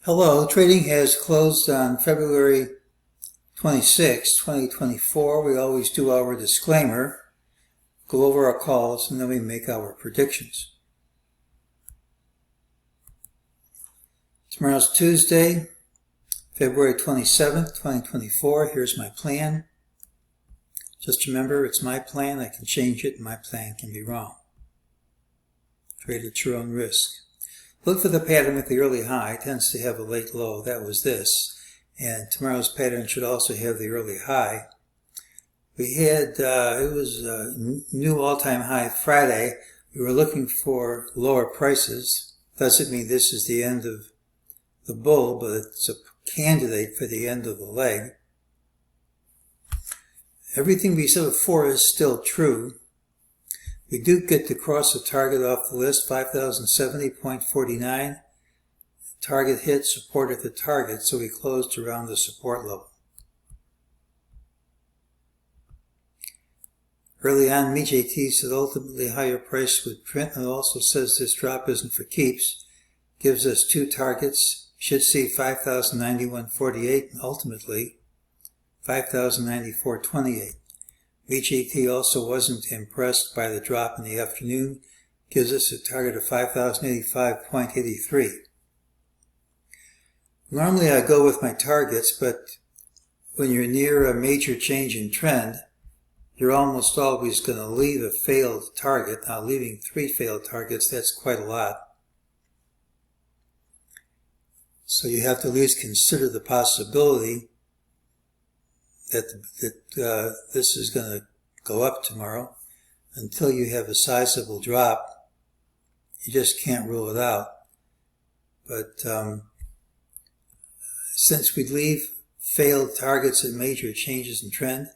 Hello, trading has closed on February 26, 2024. We always do our disclaimer, go over our calls, and then we make our predictions. Tomorrow's Tuesday, February 27th, 2024. Here's my plan. Just remember, it's my plan. I can change it, and my plan can be wrong. Trade at your own risk. Look for the pattern with the early high. It tends to have a late low. That was this. And tomorrow's pattern should also have the early high. We had, it was a new all-time high Friday. We were looking for lower prices. Doesn't mean this is the end of the bull, but it's a candidate for the end of the leg. Everything we said before is still true. We do get to cross the target off the list, 5,070.49. Target hit, support at the target, so we closed around the support level. Early on, MEJT said ultimately higher price would print, and also says this drop isn't for keeps. Gives us two targets. Should see 5,091.48 and ultimately 5,094.28. MEJT also wasn't impressed by the drop in the afternoon, gives us a target of 5,085.83. Normally I go with my targets, but when you're near a major change in trend, you're almost always going to leave a failed target. Now, leaving 3 failed targets, that's quite a lot. So you have to at least consider the possibility that this is going to go up tomorrow. Until you have a sizable drop, you just can't rule it out. But since we leave failed targets at major changes in trend,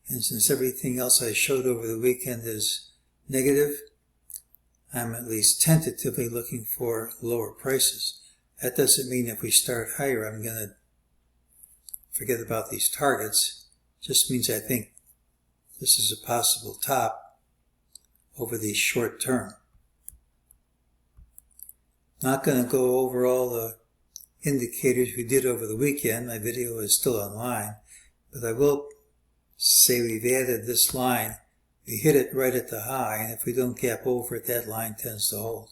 and since everything else I showed over the weekend is negative, I'm at least tentatively looking for lower prices. That doesn't mean if we start higher, I'm going to forget about these targets. Just means I think this is a possible top over the short term. Not going to go over all the indicators we did over the weekend. My video is still online, but I will say we've added this line. We hit it right at the high, and if we don't gap over it, that line tends to hold.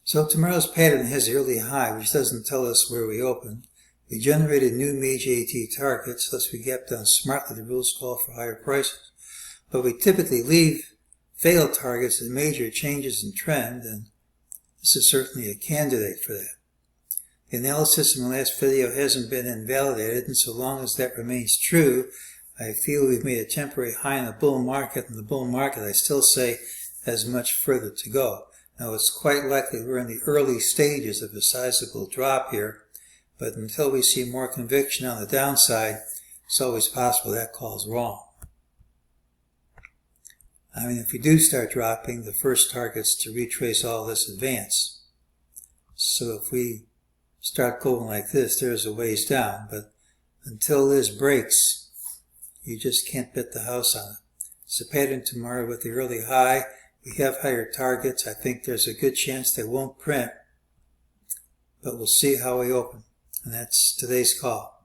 So tomorrow's pattern has the early high, which doesn't tell us where we open. We generated new MEJT targets, thus we gapped down smartly. The rules call for higher prices. But we typically leave failed targets and major changes in trend, and this is certainly a candidate for that. The analysis in the last video hasn't been invalidated, and so long as that remains true, I feel we've made a temporary high in the bull market, and the bull market, I still say, has much further to go. Now, it's quite likely we're in the early stages of a sizable drop here, but until we see more conviction on the downside, it's always possible that call's wrong. I mean, if we do start dropping, the first target's to retrace all this advance. So if we start going like this, there's a ways down, but until this breaks, you just can't bet the house on it. It's a pattern tomorrow with the early high. We have higher targets. I think there's a good chance they won't print, but we'll see how we open. And that's today's call.